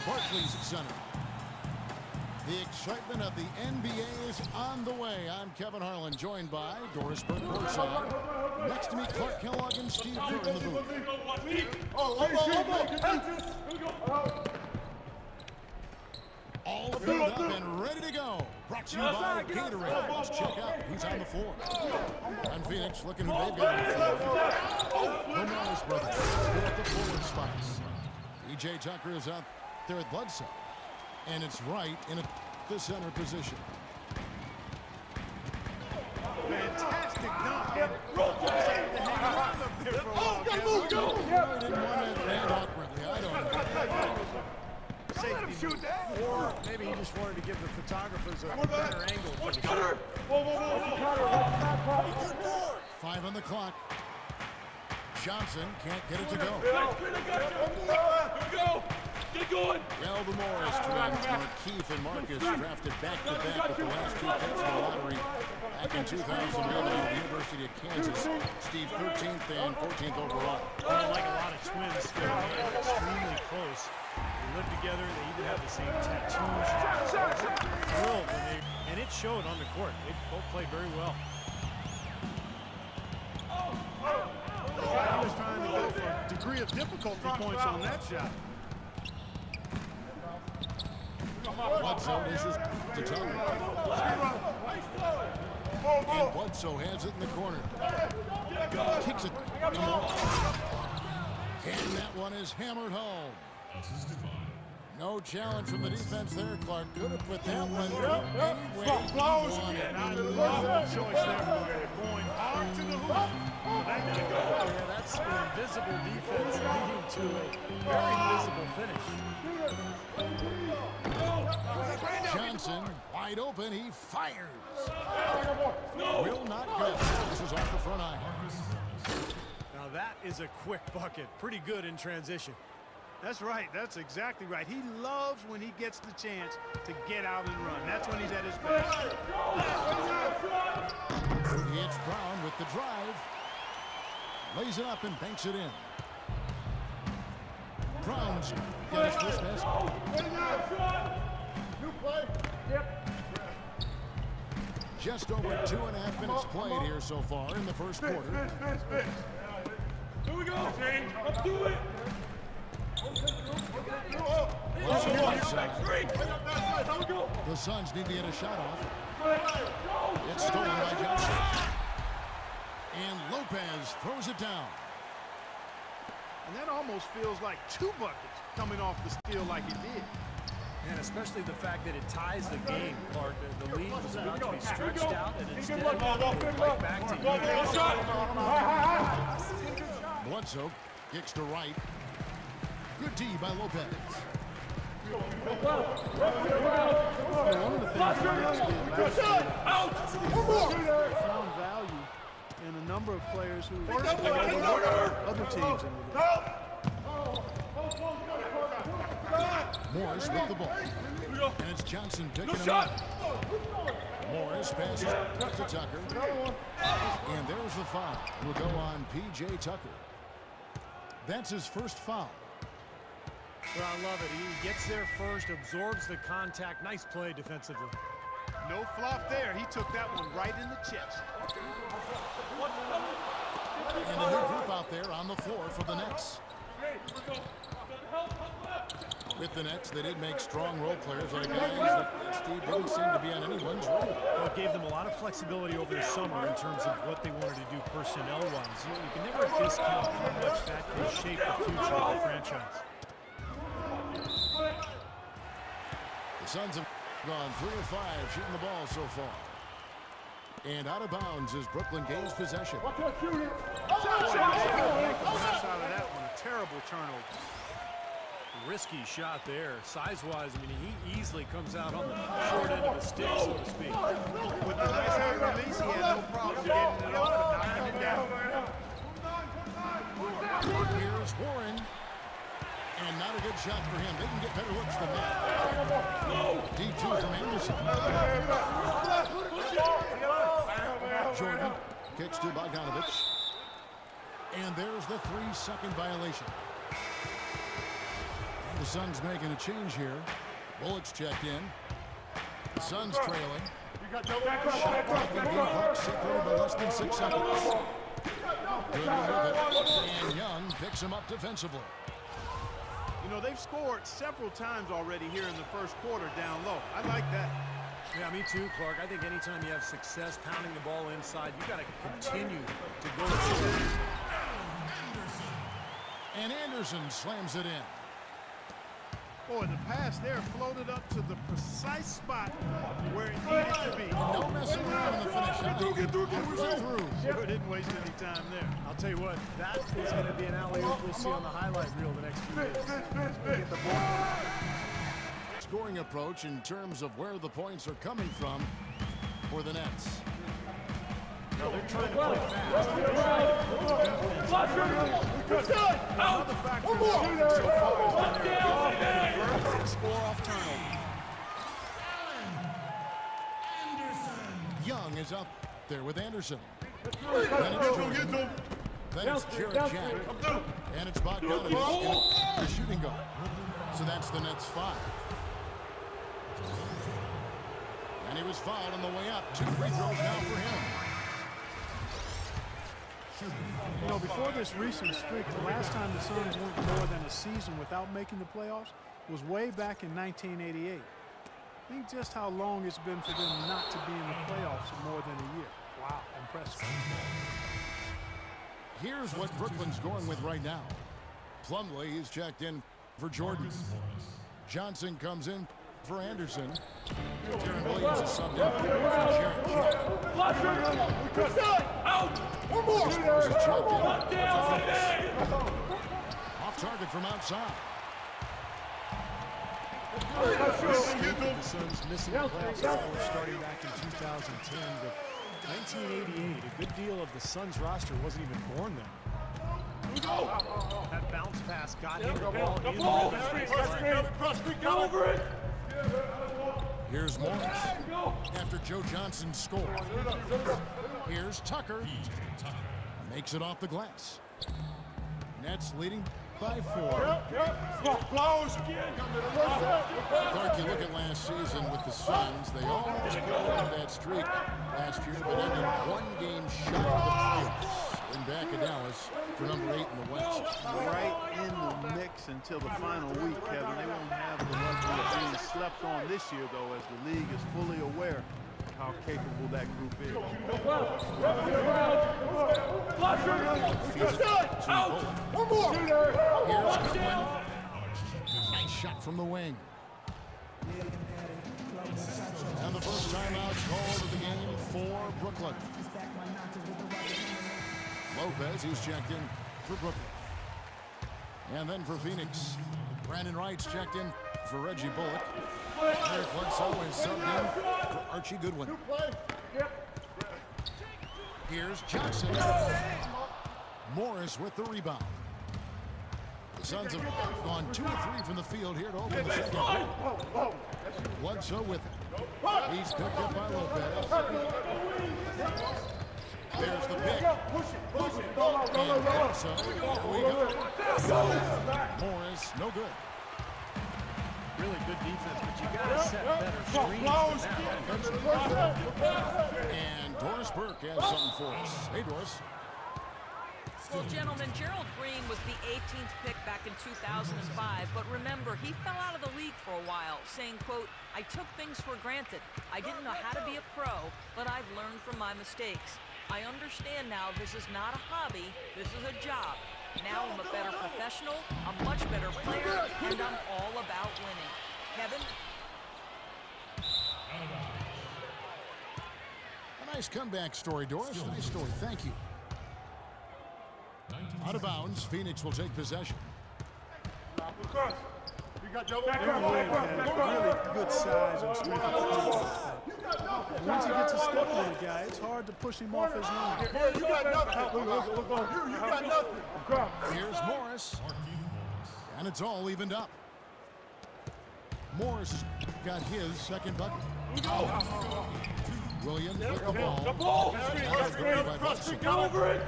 Barclays Center. The excitement of the NBA is on the way. I'm Kevin Harlan, joined by Doris Burke courtside. Next to me, Clark Kellogg and Steve Kerr in the booth. All filled up and ready to go. Brought to you by Gatorade. Let's check out who's on the floor. And Phoenix looking who they've got on the floor. The Morris brothers fill up the forward spots. PJ Tucker is out there at Bledsoe. And it's right in the center position. Fantastic dunk. And Didn't want to land awkwardly. I don't know. Safety shoot that. Or maybe he just wanted to give the photographers a better angle. Watch Cutter! Whoa. 5 on the clock. Johnson can't get it to go. Go! Get going! Alvin Morris, twins, Keith and Marcus drafted back-to-back with the last 2 picks of the lottery back in 2011 at the University of Kansas. Steve 13th and 14th overall. Like a lot of twins, they're extremely close. They live together. They even have the same tattoos. Thrilled when and it showed on the court. They both played very well. He was trying to go for a degree of difficulty points on that shot. Bledsoe dishes to Tucker. And Bledsoe has it in the corner. Kicks it. And that one is hammered home. No challenge from the defense there. Clark could have put that one through any way he wanted. Not a choice there. Going hard to the hoop. Yeah, that's invisible defense leading to a very visible finish. Johnson, wide open, he fires. Will not go. This is off the front iron. Now that is a quick bucket. Pretty good in transition. That's right. That's exactly right. He loves when he gets the chance to get out and run. That's when he's at his best. It's Brown with the drive. Lays it up and banks it in. Brown's got his first basket. Just over 2.5 minutes played here so far in the first quarter. Here we go, James. Let's do it. The Suns need to get a shot off. It's stolen by Johnson. And Lopez throws it down. And that almost feels like 2 buckets coming off the steal like it did. And especially the fact that it ties the game, Clark. The lead was about to be stretched out, and instead it went right back to even. Bledsoe kicks to right. Good D by Lopez. One of the things found value in a number of players who were other teams in the league. Morris with the ball. And it's Johnson picking him up. Morris passes to Tucker. And there's the foul. It will go on P.J. Tucker. That's his first foul. Well, I love it. He gets there first, absorbs the contact. Nice play defensively. No flop there. He took that one right in the chest. And a new group out there on the floor for the Nets. With the Nets, they did make strong role players like guys that Steve didn't seem to be on anyone's radar. Well, it gave them a lot of flexibility over the summer in terms of what they wanted to do personnel-wise. You can never discount how much that can shape the future of the franchise. The Suns have gone 3 of 5 shooting the ball so far. And out of bounds is Brooklyn gains possession. Out of that one, a terrible turnover. Risky shot there. Size-wise, I mean, he easily comes out on the short end of the stick, so to speak. With the nice high release, he had no problem getting it off and knocking it down. Here's Warren. And not a good shot for him. They can get better looks than that. D2 from Anderson. Jordan kicks to Bogdanovich. And there's the 3-second violation. And The Suns making a change here. Bullock's checked in. The Suns trailing. Shot clock and game clock separated by less than 6 seconds. Good with it. And Young picks him up defensively. You know, they've scored several times already here in the first quarter down low. I like that. Yeah, me too, Clark. I think anytime you have success pounding the ball inside, you got to continue to go forward. And Anderson slams it in. Boy, the pass there floated up to the precise spot where it needed to be. No messing around in the finish. Get through. Sure didn't waste any time there. I'll tell you what, that is going to be an alley-oop we'll see on the highlight reel the next few days. Scoring approach in terms of where the points are coming from for the Nets. No, they're trying to play fast. They're trying to put the defense. Another factor in the offense so far has been their ability to convert and score off turnover. Young is up there with Anderson. Then it's Jarrett Jack. And it's Bogdanovich, the shooting guard. So that's the Nets 5. And he was fouled on the way up. 2 free throws now for him. You know, before this recent streak, the last time the Suns went more than a season without making the playoffs was way back in 1988. Think just how long it's been for them not to be in the playoffs for more than a year. Wow, impressive. Here's what Brooklyn's going with right now. Plumlee is checked in for Jordan. Johnson comes in for Anderson. Darren Williams is subbed in for Jarrett Jack. Out! One more! Off target from outside. The Suns missing the playoffs before starting back in 2010, but 1988, a good deal of the Suns roster wasn't even born then. That bounce pass got him the ball in the Over it! Here's Morris after Joe Johnson scored. Here's Tucker. Makes it off the glass. Nets leading by 4. Close! Clark, you look at last season with the Suns, they almost completed that streak last year, but ended 1 game shy of the playoffs. And back at Dallas for number 8 in the West. Right in the mix until the final week, Kevin. They won't have the luxury of being slept on this year, though, as the league is fully aware of how capable that group is. Out! One more! Here's Goodwin. Nice shot from the wing. And the first timeout called of the game for Brooklyn. Lopez, who's checked in for Brooklyn. And then for Phoenix, Brandon Wright's checked in for Reggie Bullock. Eric Bledsoe is subbed in for Archie Goodwin. Here's Johnson. Morris with the rebound. The Suns have gone 2 of 3 from the field here to open the second quarter. Bledsoe with it. He's picked up by Lopez. There's the pick. And Bledsoe, here we go. Morris, no good. really good defense, but you got to set better screens than that. And Doris Burke has something for us. Hey, Doris. Well, gentlemen, Gerald Green was the 18th pick back in 2005, but remember, he fell out of the league for a while, saying, quote, "I took things for granted. I didn't know how to be a pro, but I've learned from my mistakes. I understand now this is not a hobby, this is a job. Now I'm a better professional, a much better player, and I'm all about winning." Kevin? A nice comeback story, Doris. Nice story. Thank you. Out of bounds, Phoenix will take possession. Darren Williams has really good size and strength. Once he gets a step on the guy, it's hard to push him off his line. Here's Morris. And it's all evened up. Morris got his second bucket. Williams with the ball. Go over it.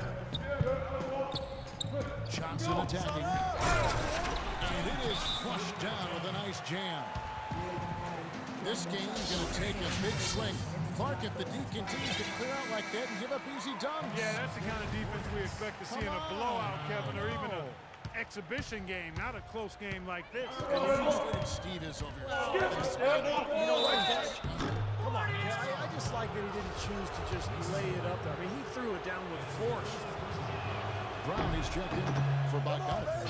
Johnson attacking. And it is flushed down with a nice jam. This game is going to take a big swing. Clark, if the D continues to clear out like that and give up easy dunks. Yeah, that's the kind of defense we expect to see in a blowout, Kevin, or even an exhibition game, not a close game like this. Steve is over here. You know what? Come on, man. I just like that he didn't choose to just lay it up there. I mean, he threw it down with force. Brown is checked in for Bogdanovich.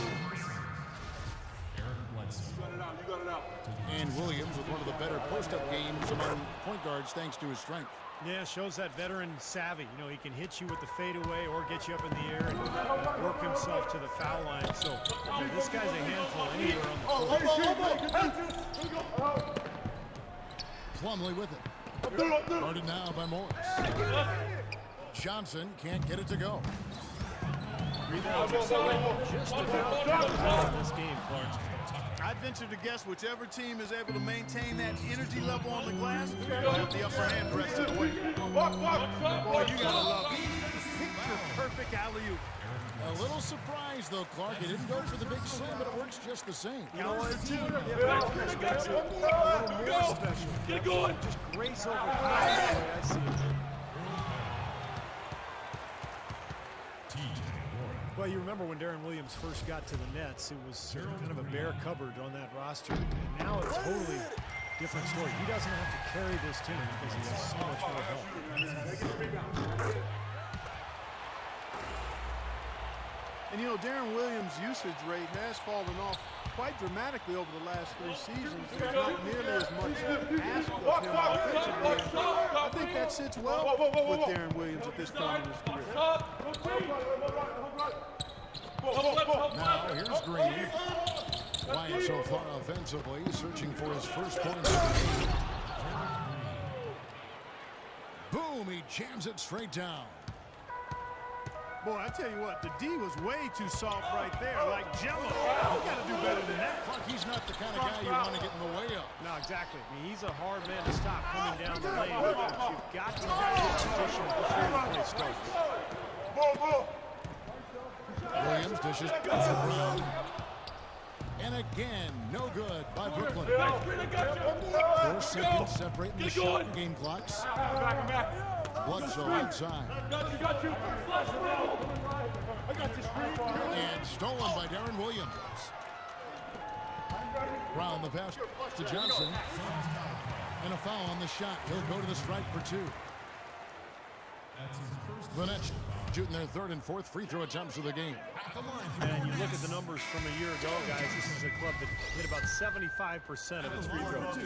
You got it out. And Williams with one of the better post-up games among point guards thanks to his strength. Yeah, shows that veteran savvy. You know, he can hit you with the fadeaway or get you up in the air and work himself to the foul line. So, you know, this guy's a handful anywhere on the court. Plumlee with it. Guarded now by Morris. Johnson can't get it to go. Rebounds are just about in this game, Clark. I'd venture to guess whichever team is able to maintain that energy level on the glass will have the upper hand the rest of the way. Boy, you gotta love it. Picture perfect alley-oop. A little surprised, though, Clark. He didn't go for the big slam, but it works just the same. You know what? Makes it a little more special. Get going. Just grace over time, the way I see it. Well, you remember when Darren Williams first got to the Nets, it was kind of a bare cupboard on that roster. And now it's totally different story. He doesn't have to carry this team because he has so much more help. And, you know, Darren Williams' usage rate has fallen off quite dramatically over the last 3 seasons. There's not nearly as much asked of him offensively. I think that sits well with Darren Williams at this point in his career. Now, here's Green. Quiet so far offensively, searching for his first point of the game. Boom, he jams it straight down. Boy, I tell you what, the D was way too soft right there, like Jello. You got to do better than that. Clark, he's not the kind of guy you want to get in the way of. No, exactly. I mean, he's a hard man to stop coming down the lane. You've got to have good position before the play starts. Williams dishes to Brown. And again, no good by Brooklyn. 4 seconds separating the shot and game clocks. I'm back. Bledsoe outside. Got you. I got you. And stolen by Darren Williams. Brown the pass to Johnson. And a foul on the shot. He'll go to the strike for 2. The Nets shooting their 3rd and 4th free throw attempts of the game. And you look at the numbers from a year ago, guys, this is a club that hit about 75% of its free throws.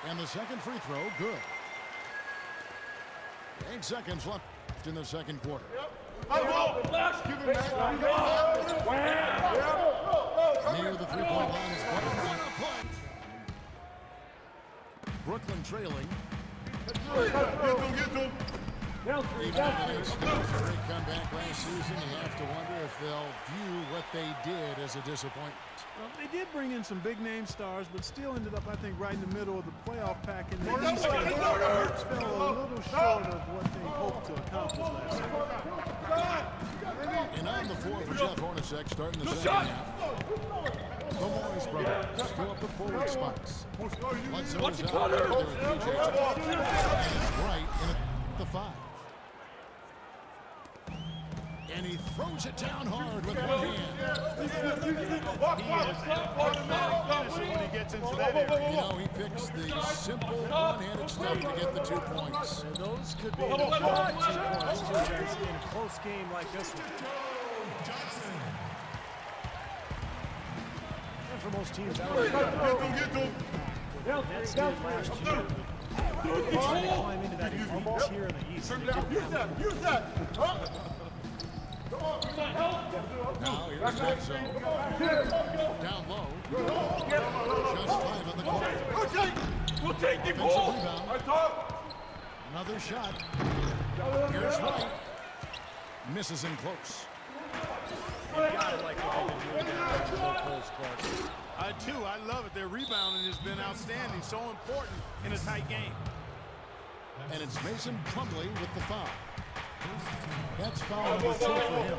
And the second free throw, good. 8 seconds left in the second quarter. Near the three-point line is Butler. Brooklyn trailing. Even though the Knicks made a great comeback last season, you have to wonder if they'll view what they did as a disappointment. Well, they did bring in some big-name stars, but still ended up, I think, right in the middle of the playoff pack. And the East Coast fell a little short of what they hoped to accomplish last season. And on the floor for Jeff Hornacek starting the second half. The Morris brothers fill up the forward spots. Bledsoe is out there with PJ. And it's right in the 5. And he throws it down hard with one hand. He is automatic finisher when he gets into that area. You know, he picks the simple one-handed stuff to get the 2 points. And those could be an important 2 points, too, guys, in a close game like this one. And for most teams, that would be Nets did last year. They're trying to climb into that elite tier in the East. Use that. Now here's Bledsoe. Down low. Just 5 on the court. We'll take the Offensive ball. rebound. Another shot. Here's White. Misses in close. You gotta like what they've been doing down in the low post, Clark. I do. I love it. Their rebounding has been outstanding. So important in a tight game. And it's Mason Plumlee with the foul. That's foul number 2 for him.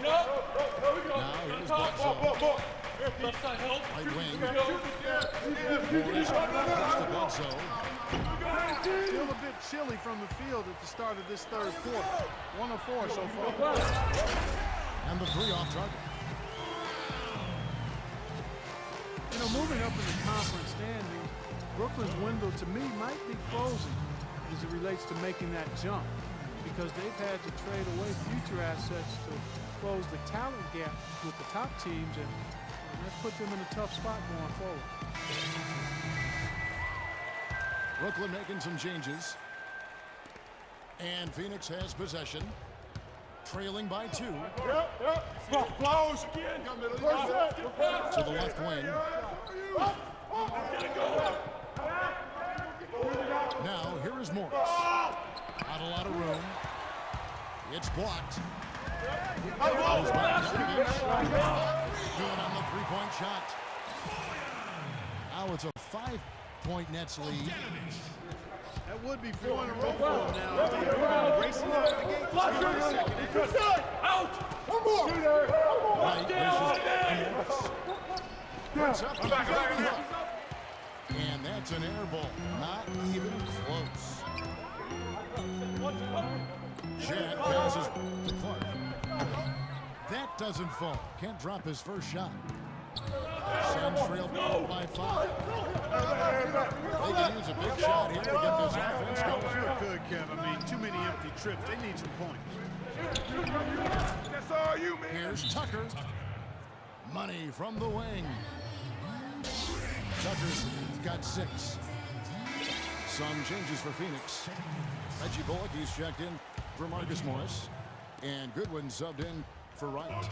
Now here's Bledsoe. Right wing. Morris puts to Bledsoe. Still a bit chilly from the field at the start of this third quarter. 1 of 4 so far. And the 3 off target. You know, moving up in the conference standings, Brooklyn's window to me might be closing as it relates to making that jump, because they've had to trade away future assets to close the talent gap with the top teams, and that's put them in a tough spot going forward. Brooklyn making some changes. And Phoenix has possession. Trailing by 2. Close again. To the left wing. Now, here is Morris. Not a lot of room. It's blocked. Goes by Jurgens. Good on the three-point shot. Now it's a 5-point Nets lead. That would be 4 in a row for them now. They're racing out the gate. Out! One more! Right, this is Morris. Up to the and that's an air ball. Not even close. Jack passes to Clark. That doesn't fall. Can't drop his first shot. Suns trail by 5. They can use a big shot here to get this offense going. Sure could, Kev. I mean, too many empty trips. They need some points. That's all you, man. Here's Tucker. Money from the wing. Tucker's got 6. Some changes for Phoenix. Reggie Bullock, he's checked in for Marcus Morris. And Goodwin subbed in for Wright.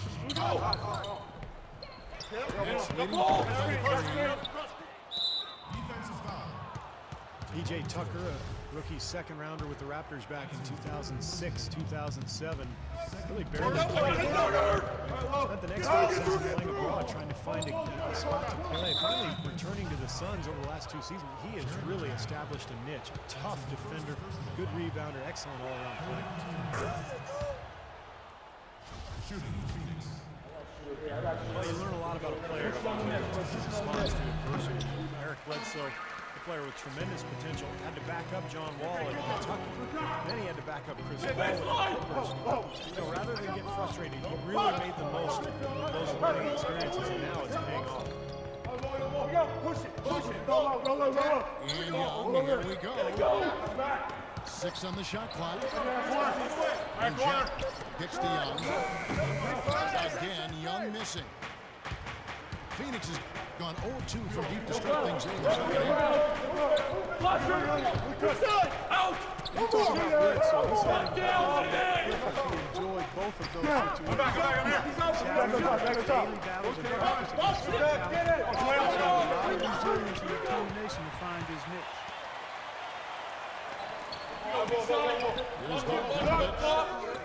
That's leading PJ Tucker, a rookie second rounder with the Raptors back in 2006, 2007. Really barely played. Spent the next 5 seasons playing abroad, trying to find a spot to play. Finally returning to the Suns over the last 2 seasons. He has really established a niche. A tough defender, good rebounder, excellent all-around player. Well, you learn a lot about a player from his response to adversity. Eric Bledsoe, a player with tremendous potential, had to back up John Wall in Kentucky. Then he had to back up Chris Paul. You know, rather than get frustrated, he really made the most of those learning experiences, and now it's paying off. Push it. And Young, here we go. 6 on the shot clock. And Jack gets to Young. Again, Young missing. Phoenix has gone 0-2 from deep to start things in the second half. Out! You talk about good, so he's enjoyed both of those situations. Daily battles and practice against the talent. A lot of resilience and determination to find his niche. Here's Bogdanovich.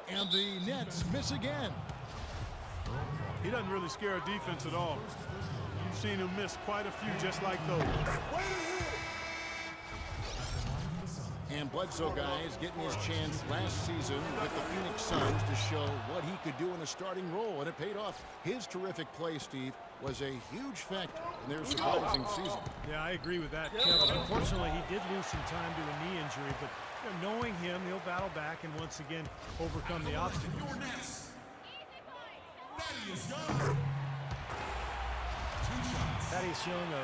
And the Nets miss again. He doesn't really scare a defense at all. You've seen him miss quite a few just like those. And Bledsoe, guys, getting his chance last season with the Phoenix Suns to show what he could do in a starting role, and it paid off. His terrific play, Steve, was a huge factor in their surprising season. Yeah, I agree with that, Kevin. Unfortunately, he did lose some time to a knee injury, but knowing him, he'll battle back and once again overcome the obstacles. Thaddeus Young, a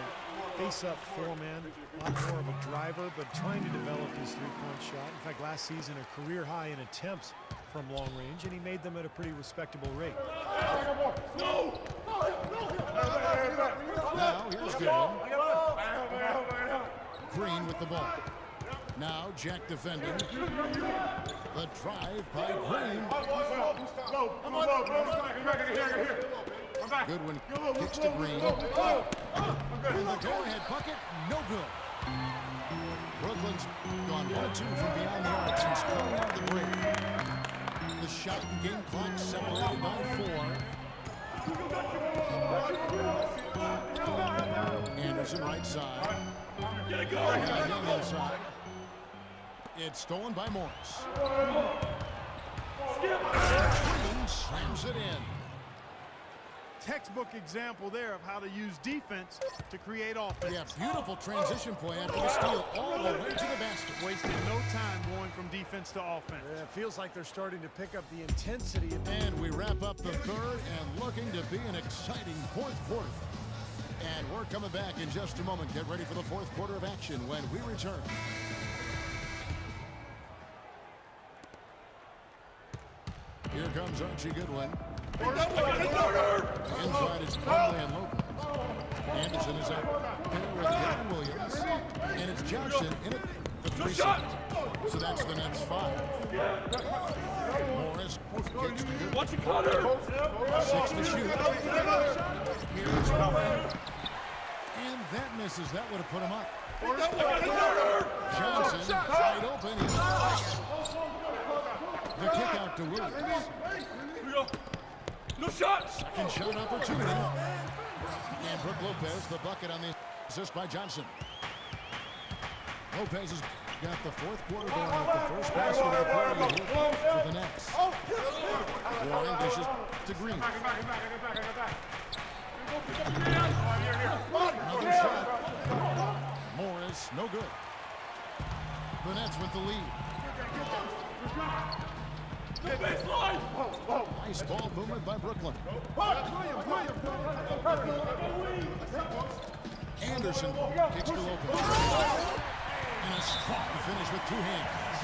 face-up 4-man, a lot more of a driver, but trying to develop his three-point shot. In fact, last season, a career-high in attempts from long range, and he made them at a pretty respectable rate. Now, here's Goodwin. Green with the ball. Now, Jack defending. The drive by Green. Goodwin kicks to Green. And the go-ahead bucket, no good. Brooklyn's gone 1-2 from beyond the arc since coming out of the break. The shot and game clock separated by 4. Anderson right side. Young inside. It's stolen by Morris. Green slams it in. Textbook example there of how to use defense to create offense. Yeah, beautiful transition play after the steal all the way to the basket. Wasted no time going from defense to offense. Yeah, it feels like they're starting to pick up the intensity. And we wrap up the third and looking to be an exciting fourth quarter. And we're coming back in just a moment. Get ready for the fourth quarter of action when we return. Here comes Archie Goodwin. Inside is Conley and Lopez. Anderson is up there with Gavin Williams. And it's Johnson in it. The 3 seconds. So that's the Nets 5. Morris kicks to Goodwin. Watch it, Connor. 6 to shoot. Here's Goodwin. And that misses. That would have put him up. Johnson wide open. The kick out to Williams. No shots. Second shot opportunity. And Brook Lopez, the bucket on the assist by Johnson. Lopez has got the fourth quarter going with the first basket of the period for the Nets. Warren dishes to Green. Another shot. Morris, no good. The Nets with the lead. Nice ball movement by Brooklyn. Anderson kicks to Lopez. And a strong finish with 2 hands.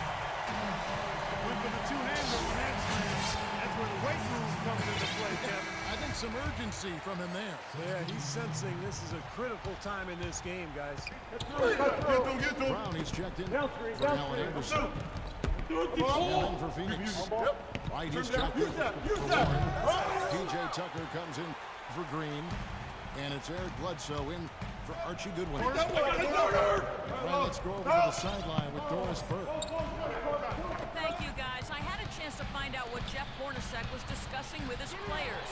Went for the two-hander on that slam. That's where the weight room comes into play, Kevin. I think some urgency from him there. Yeah, he's sensing this is a critical time in this game, guys. Brown, he's checked in for Allen Anderson. Allen for Phoenix. White, he's checked in for Warren. PJ Tucker comes in for Green. And it's Eric Bledsoe in for Archie Goodwin. All right, let's go over to the sideline with Doris Burke. Thank you, guys. I had a chance to find out what Jeff Hornacek was discussing with his players.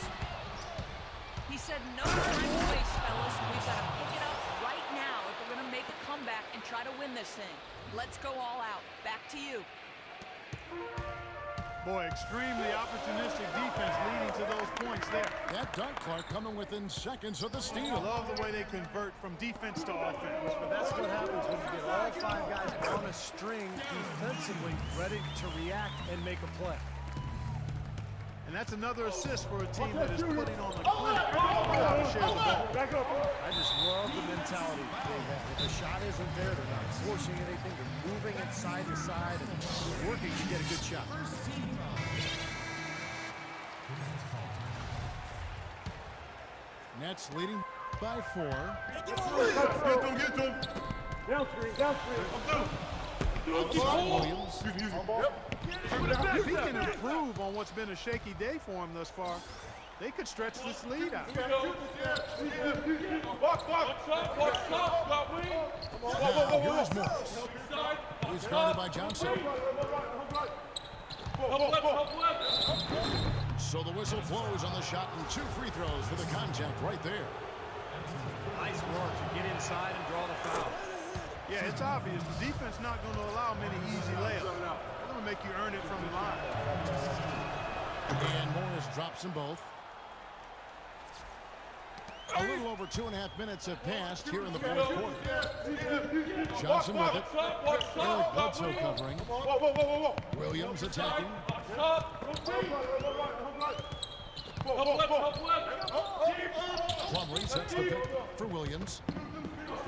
He said, no time to waste, fellas. We've got to pick it up right now if we're going to make a comeback and try to win this thing. Let's go all out. Back to you. Boy, extremely opportunistic defense leading to those points there. That dunk, Clark, coming within seconds of the I steal. love the way they convert from defense to offense. But that's what happens when you get all 5 guys on a string defensively ready to react and make a play. And that's another assist for a team that is putting on the clinic how to share the ball. I just love the mentality they have. If the shot isn't there, they're not forcing anything. They're moving it side to side and working to get a good shot. Nets leading by 4. Williams. If he can improve on what's been a shaky day for him thus far, they could stretch this lead out. Now, here's Morris. He's guarded by Johnson. So the whistle blows on the shot and 2 free throws for the contact right there. Nice work to get inside and draw the foul. Yeah, it's obvious. The defense not going to allow many easy layups. They're going to make you earn it from the line. And Morris drops them both. A little over 2.5 minutes have passed here in the fourth quarter. Johnson with it. Eric Bledsoe covering. Williams attacking. Plumlee sets the pick for Williams.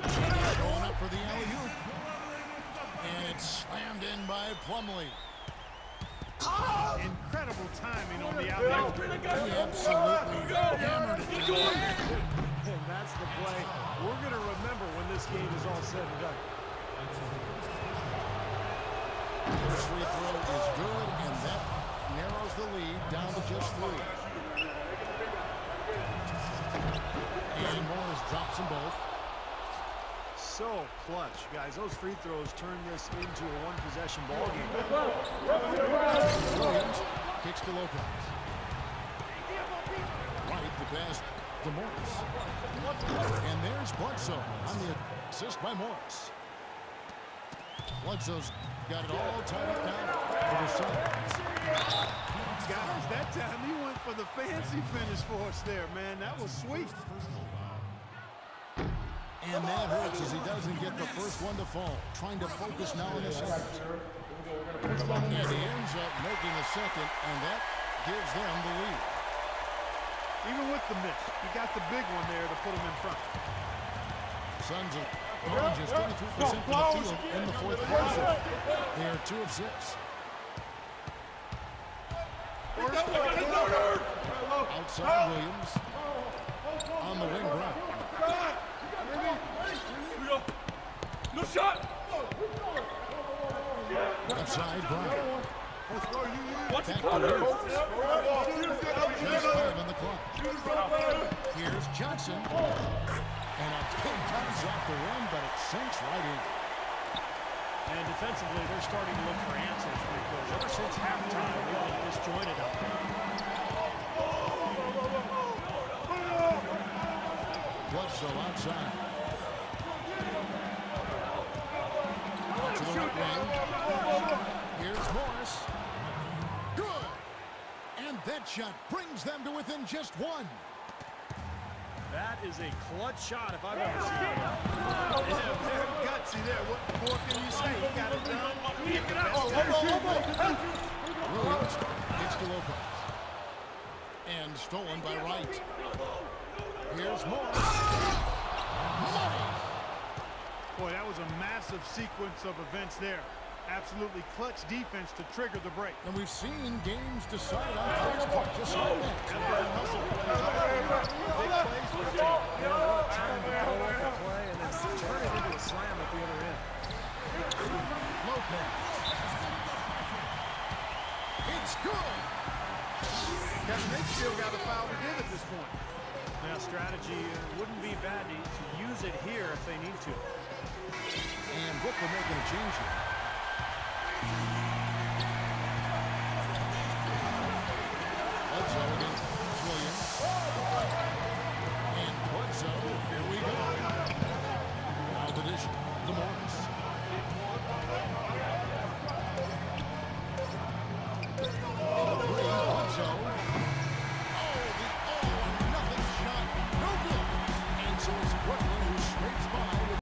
Going up for the alley-oop. And it's slammed in by Plumlee. Incredible timing on the alley-oop. He absolutely hammered it down. And that's the play we're going to remember when this game is all said and done. First free throw is good, and that narrows the lead down to just 3. And Morris drops them both. So clutch, guys. Those free throws turn this into a 1-possession ball game. Williams kicks to Lopez. White, the pass to Morris. And there's Bledsoe on the assist by Morris. Bledsoe's got it all tied up now for the Suns. Guys, that time he went for the fancy finish for us there, man. That was sweet. And that hurts as he doesn't get the first one to fall. Trying to focus now on the second. And he ends up making the second, and that gives them the lead. Even with the miss, he got the big one there to put him in front. Suns are gone just 33% from the field in the fourth quarter. They are 2 of 6. Outside Williams on the wing right. No shot. Outside Bryant. Watch Back it, to Connor. Williams. Just 5 on the clock. Here's Johnson. And a big bounce off the rim, but it sinks right in. And defensively, they're starting to look for answers because ever since halftime, they've been disjointed up there. Bledsoe outside. To the right wing. Here's Morris. Good. And that shot brings them to within just 1. That is a clutch shot if I've ever seen it. Yeah, very gutsy there. What more can you say? He got it done. Williams gets to Lopez. And stolen by Wright. Here's Morris. Boy, that was a massive sequence of events there. Absolutely clutch defense to trigger the break. And we've seen games decide on plays clock just like that. Time to pull up a play and then turn it into a slam at the other end. Lopez. It's good. Kevin, they still got a foul to give at this point. Now, strategy wouldn't be bad to use it here if they need to. And Brooklyn making a change here.